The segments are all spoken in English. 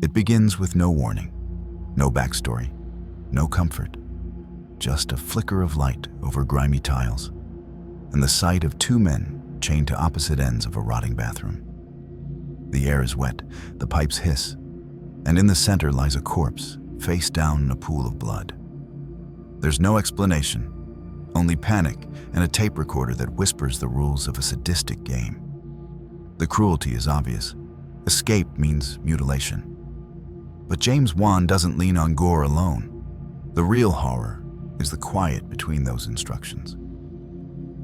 It begins with no warning, no backstory, no comfort, just a flicker of light over grimy tiles, and the sight of two men chained to opposite ends of a rotting bathroom. The air is wet, the pipes hiss, and in the center lies a corpse, face down in a pool of blood. There's no explanation, only panic and a tape recorder that whispers the rules of a sadistic game. The cruelty is obvious. Escape means mutilation. But James Wan doesn't lean on gore alone. The real horror is the quiet between those instructions.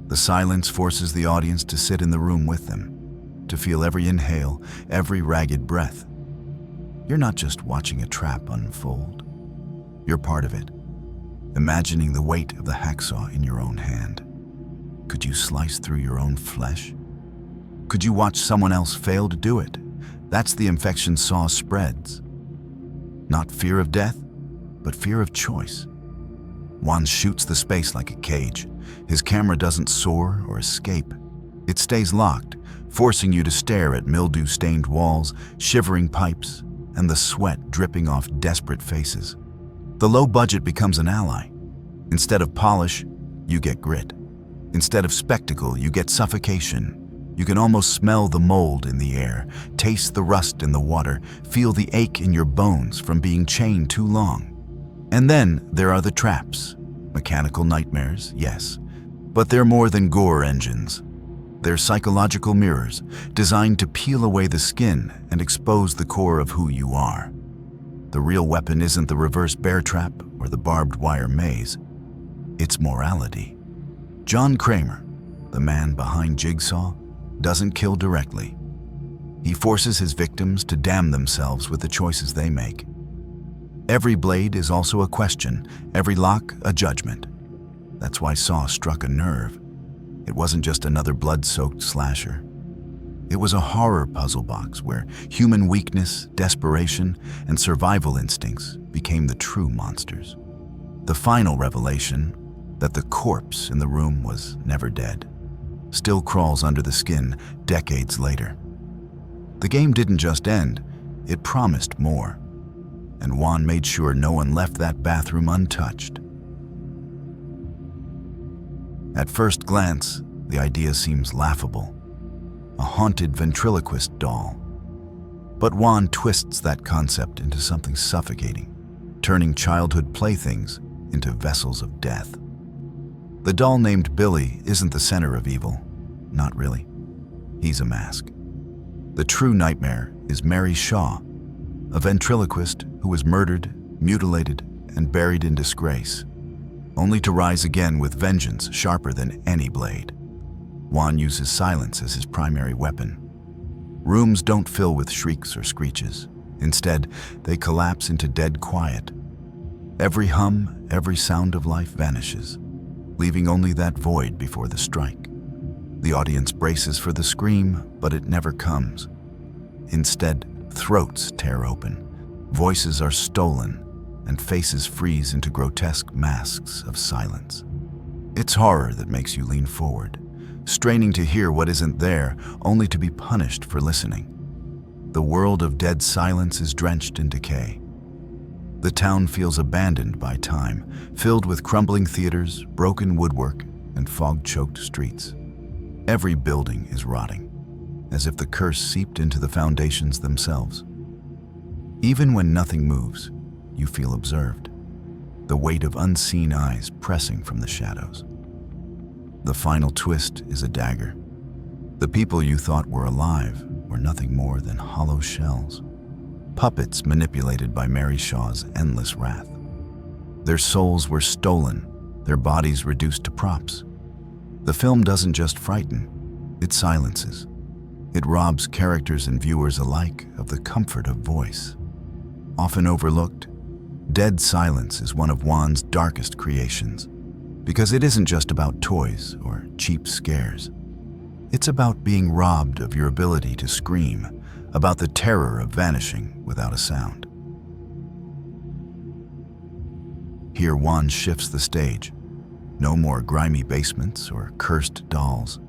The silence forces the audience to sit in the room with them, to feel every inhale, every ragged breath. You're not just watching a trap unfold. You're part of it, imagining the weight of the hacksaw in your own hand. Could you slice through your own flesh? Could you watch someone else fail to do it? That's the infection Saw spreads. Not fear of death, but fear of choice. Wan shoots the space like a cage. His camera doesn't soar or escape. It stays locked, forcing you to stare at mildew-stained walls, shivering pipes, and the sweat dripping off desperate faces. The low budget becomes an ally. Instead of polish, you get grit. Instead of spectacle, you get suffocation. You can almost smell the mold in the air, taste the rust in the water, feel the ache in your bones from being chained too long. And then there are the traps. Mechanical nightmares, yes, but they're more than gore engines. They're psychological mirrors designed to peel away the skin and expose the core of who you are. The real weapon isn't the reverse bear trap or the barbed wire maze. It's morality. John Kramer, the man behind Jigsaw, doesn't kill directly. He forces his victims to damn themselves with the choices they make. Every blade is also a question, every lock a judgment. That's why Saw struck a nerve. It wasn't just another blood-soaked slasher. It was a horror puzzle box where human weakness, desperation, and survival instincts became the true monsters. The final revelation, that the corpse in the room was never dead, still crawls under the skin decades later. The game didn't just end, it promised more. And Wan made sure no one left that bathroom untouched. At first glance, the idea seems laughable. A haunted ventriloquist doll. But Wan twists that concept into something suffocating, turning childhood playthings into vessels of death. The doll named Billy isn't the center of evil. Not really. He's a mask. The true nightmare is Mary Shaw, a ventriloquist who was murdered, mutilated, and buried in disgrace, only to rise again with vengeance sharper than any blade. Wan uses silence as his primary weapon. Rooms don't fill with shrieks or screeches. Instead, they collapse into dead quiet. Every hum, every sound of life vanishes, leaving only that void before the strike. The audience braces for the scream, but it never comes. Instead, throats tear open, voices are stolen, and faces freeze into grotesque masks of silence. It's horror that makes you lean forward, straining to hear what isn't there, only to be punished for listening. The world of dead silence is drenched in decay. The town feels abandoned by time, filled with crumbling theaters, broken woodwork, and fog-choked streets. Every building is rotting, as if the curse seeped into the foundations themselves. Even when nothing moves, you feel observed, the weight of unseen eyes pressing from the shadows. The final twist is a dagger. The people you thought were alive were nothing more than hollow shells, puppets manipulated by Mary Shaw's endless wrath. Their souls were stolen, their bodies reduced to props. The film doesn't just frighten, it silences. It robs characters and viewers alike of the comfort of voice. Often overlooked, Dead Silence is one of Wan's darkest creations, because it isn't just about toys or cheap scares. It's about being robbed of your ability to scream, about the terror of vanishing without a sound. Here Wan shifts the stage. No more grimy basements or cursed dolls.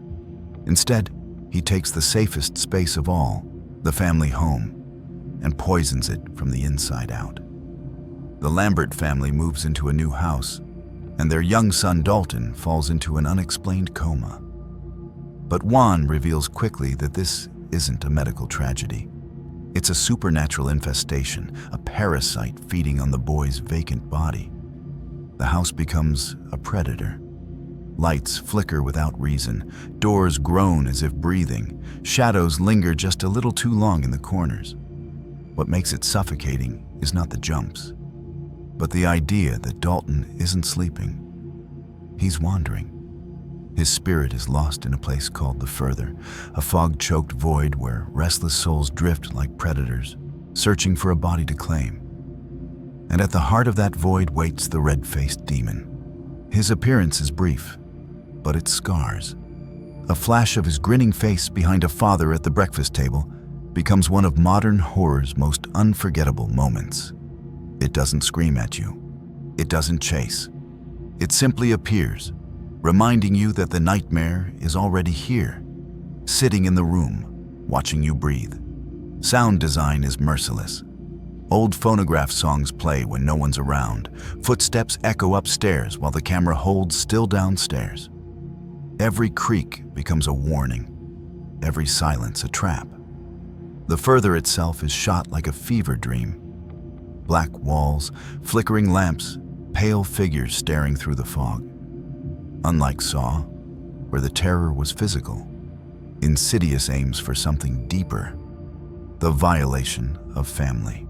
Instead, he takes the safest space of all, the family home, and poisons it from the inside out. The Lambert family moves into a new house, and their young son Dalton falls into an unexplained coma. But Juan reveals quickly that this isn't a medical tragedy. It's a supernatural infestation, a parasite feeding on the boy's vacant body. The house becomes a predator. Lights flicker without reason, doors groan as if breathing, shadows linger just a little too long in the corners. What makes it suffocating is not the jumps, but the idea that Dalton isn't sleeping. He's wandering. His spirit is lost in a place called the Further, a fog-choked void where restless souls drift like predators, searching for a body to claim. And at the heart of that void waits the red-faced demon. His appearance is brief, but it scars. A flash of his grinning face behind a father at the breakfast table becomes one of modern horror's most unforgettable moments. It doesn't scream at you. It doesn't chase. It simply appears, reminding you that the nightmare is already here, sitting in the room, watching you breathe. Sound design is merciless. Old phonograph songs play when no one's around. Footsteps echo upstairs while the camera holds still downstairs. Every creak becomes a warning, every silence a trap. The Further itself is shot like a fever dream. Black walls, flickering lamps, pale figures staring through the fog. Unlike Saw, where the terror was physical, Insidious aims for something deeper: the violation of family.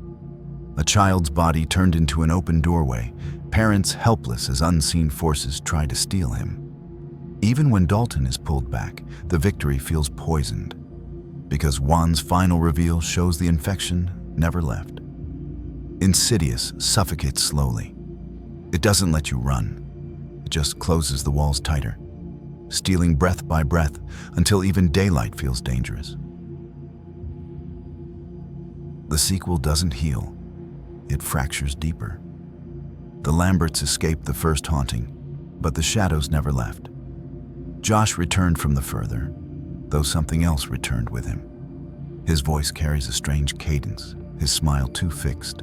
A child's body turned into an open doorway, parents helpless as unseen forces try to steal him. Even when Dalton is pulled back, the victory feels poisoned, because Juan's final reveal shows the infection never left. Insidious suffocates slowly. It doesn't let you run. It just closes the walls tighter, stealing breath by breath until even daylight feels dangerous. The sequel doesn't heal. It fractures deeper. The Lamberts escaped the first haunting, but the shadows never left. Josh returned from the Further, though something else returned with him. His voice carries a strange cadence, his smile too fixed,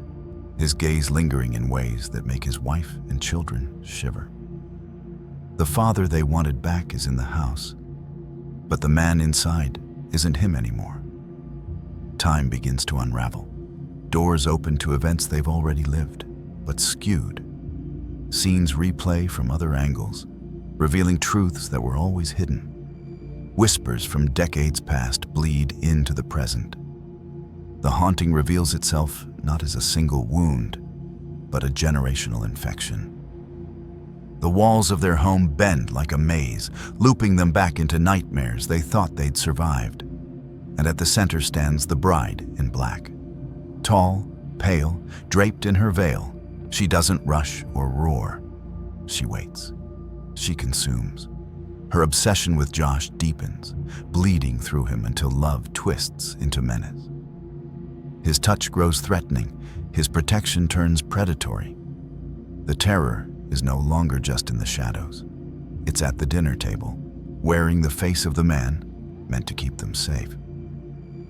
his gaze lingering in ways that make his wife and children shiver. The father they wanted back is in the house, but the man inside isn't him anymore. Time begins to unravel. Doors open to events they've already lived, but skewed. Scenes replay from other angles, revealing truths that were always hidden. Whispers from decades past bleed into the present. The haunting reveals itself not as a single wound, but a generational infection. The walls of their home bend like a maze, looping them back into nightmares they thought they'd survived. And at the center stands the bride in black. Tall, pale, draped in her veil, she doesn't rush or roar. She waits. She consumes. Her obsession with Josh deepens, bleeding through him until love twists into menace. His touch grows threatening, his protection turns predatory. The terror is no longer just in the shadows. It's at the dinner table, wearing the face of the man meant to keep them safe.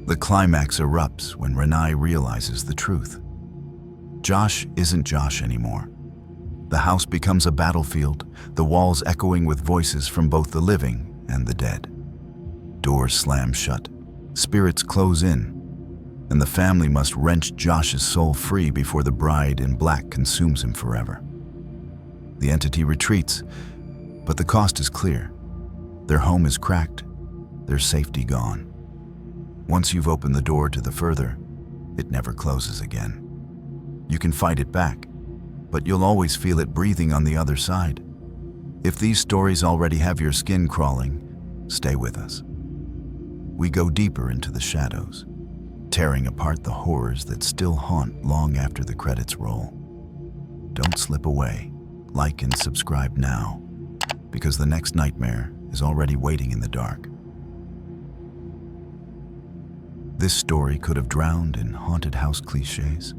The climax erupts when Renai realizes the truth. Josh isn't Josh anymore. The house becomes a battlefield, the walls echoing with voices from both the living and the dead. Doors slam shut, spirits close in, and the family must wrench Josh's soul free before the bride in black consumes him forever. The entity retreats, but the cost is clear. Their home is cracked, their safety gone. Once you've opened the door to the Further, it never closes again. You can fight it back, but you'll always feel it breathing on the other side. If these stories already have your skin crawling, stay with us. We go deeper into the shadows, tearing apart the horrors that still haunt long after the credits roll. Don't slip away. Like and subscribe now, because the next nightmare is already waiting in the dark. This story could have drowned in haunted house cliches.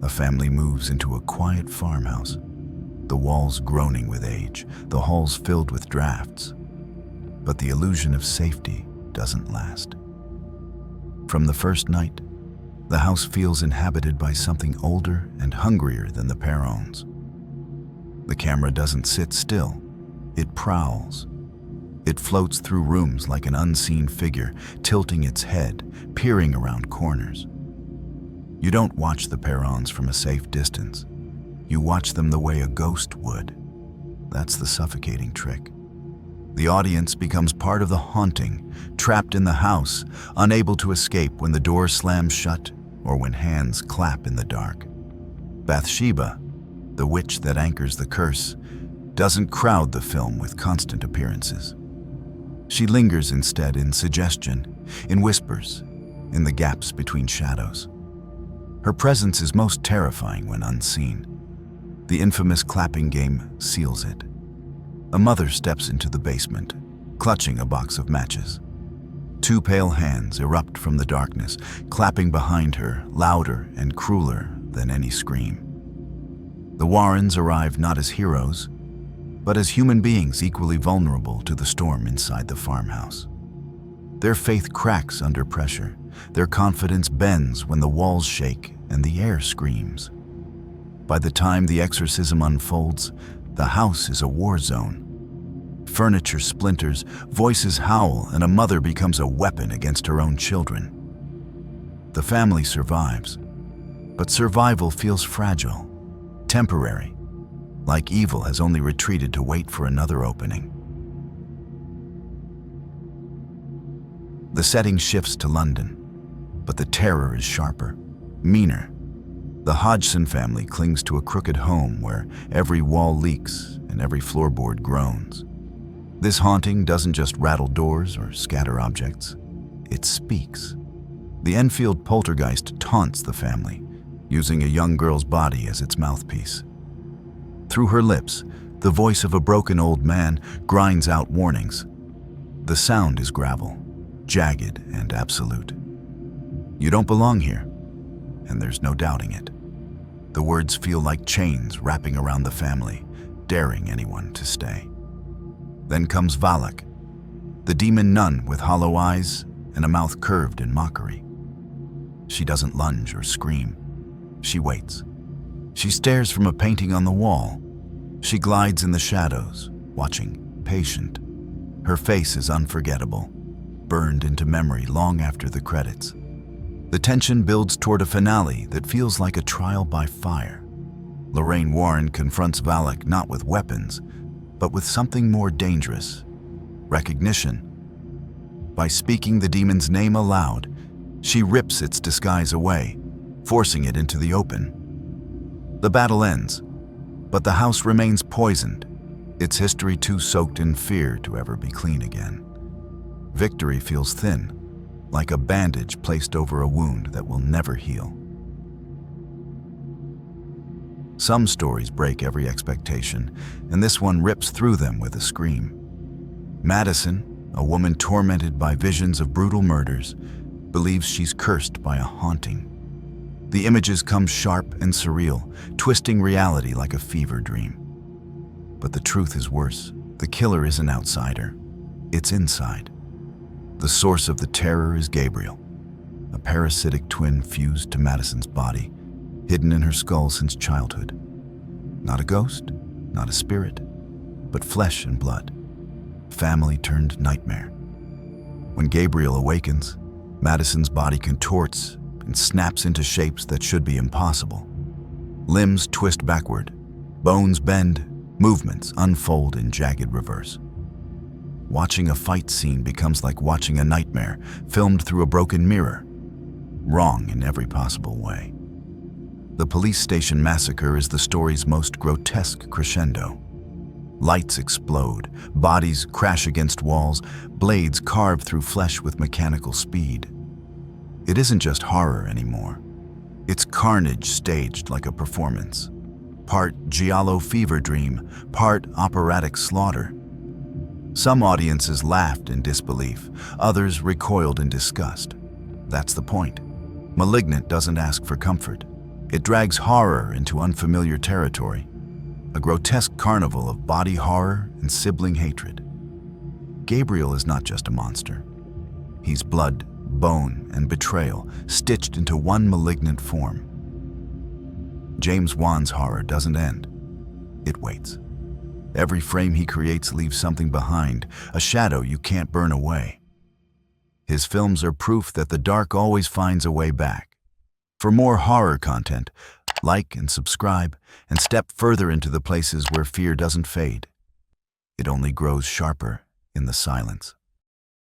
A family moves into a quiet farmhouse, the walls groaning with age, the halls filled with drafts. But the illusion of safety doesn't last. From the first night, The house feels inhabited by something older and hungrier than the pair owns. The camera doesn't sit still. It prowls. It floats through rooms like an unseen figure, tilting its head, peering around corners. You don't watch the Perrons from a safe distance. You watch them the way a ghost would. That's the suffocating trick. The audience becomes part of the haunting, trapped in the house, unable to escape when the door slams shut or when hands clap in the dark. Bathsheba, the witch that anchors the curse, doesn't crowd the film with constant appearances. She lingers instead in suggestion, in whispers, in the gaps between shadows. Her presence is most terrifying when unseen. The infamous clapping game seals it. A mother steps into the basement, clutching a box of matches. Two pale hands erupt from the darkness, clapping behind her, louder and crueler than any scream. The Warrens arrive not as heroes, but as human beings equally vulnerable to the storm inside the farmhouse. Their faith cracks under pressure. Their confidence bends when the walls shake and the air screams. By the time the exorcism unfolds, the house is a war zone. Furniture splinters, voices howl, and a mother becomes a weapon against her own children. The family survives, but survival feels fragile, temporary, like evil has only retreated to wait for another opening. The setting shifts to London, but the terror is sharper, meaner. The Hodgson family clings to a crooked home where every wall leaks and every floorboard groans. This haunting doesn't just rattle doors or scatter objects, it speaks. The Enfield poltergeist taunts the family, using a young girl's body as its mouthpiece. Through her lips, the voice of a broken old man grinds out warnings. The sound is gravel, jagged and absolute. You don't belong here, and there's no doubting it. The words feel like chains wrapping around the family, daring anyone to stay. Then comes Valak, the demon nun with hollow eyes and a mouth curved in mockery. She doesn't lunge or scream. She waits. She stares from a painting on the wall. She glides in the shadows, watching, patient. Her face is unforgettable, burned into memory long after the credits. The tension builds toward a finale that feels like a trial by fire. Lorraine Warren confronts Valak not with weapons, but with something more dangerous: recognition. By speaking the demon's name aloud, she rips its disguise away, forcing it into the open. The battle ends, but the house remains poisoned, its history too soaked in fear to ever be clean again. Victory feels thin, like a bandage placed over a wound that will never heal. Some stories break every expectation, and this one rips through them with a scream. Madison, a woman tormented by visions of brutal murders, believes she's cursed by a haunting. The images come sharp and surreal, twisting reality like a fever dream. But the truth is worse. The killer isn't an outsider. It's inside. The source of the terror is Gabriel, a parasitic twin fused to Madison's body, hidden in her skull since childhood. Not a ghost, not a spirit, but flesh and blood. Family turned nightmare. When Gabriel awakens, Madison's body contorts and snaps into shapes that should be impossible. Limbs twist backward, bones bend, movements unfold in jagged reverse. Watching a fight scene becomes like watching a nightmare filmed through a broken mirror, wrong in every possible way. The police station massacre is the story's most grotesque crescendo. Lights explode, bodies crash against walls, blades carve through flesh with mechanical speed. It isn't just horror anymore. It's carnage staged like a performance. Part giallo fever dream, part operatic slaughter. Some audiences laughed in disbelief, others recoiled in disgust. That's the point. Malignant doesn't ask for comfort. It drags horror into unfamiliar territory, a grotesque carnival of body horror and sibling hatred. Gabriel is not just a monster. He's blood, bone, and betrayal stitched into one malignant form. James Wan's horror doesn't end. It waits. Every frame he creates leaves something behind, a shadow you can't burn away. His films are proof that the dark always finds a way back. For more horror content, like and subscribe, and step further into the places where fear doesn't fade. It only grows sharper in the silence.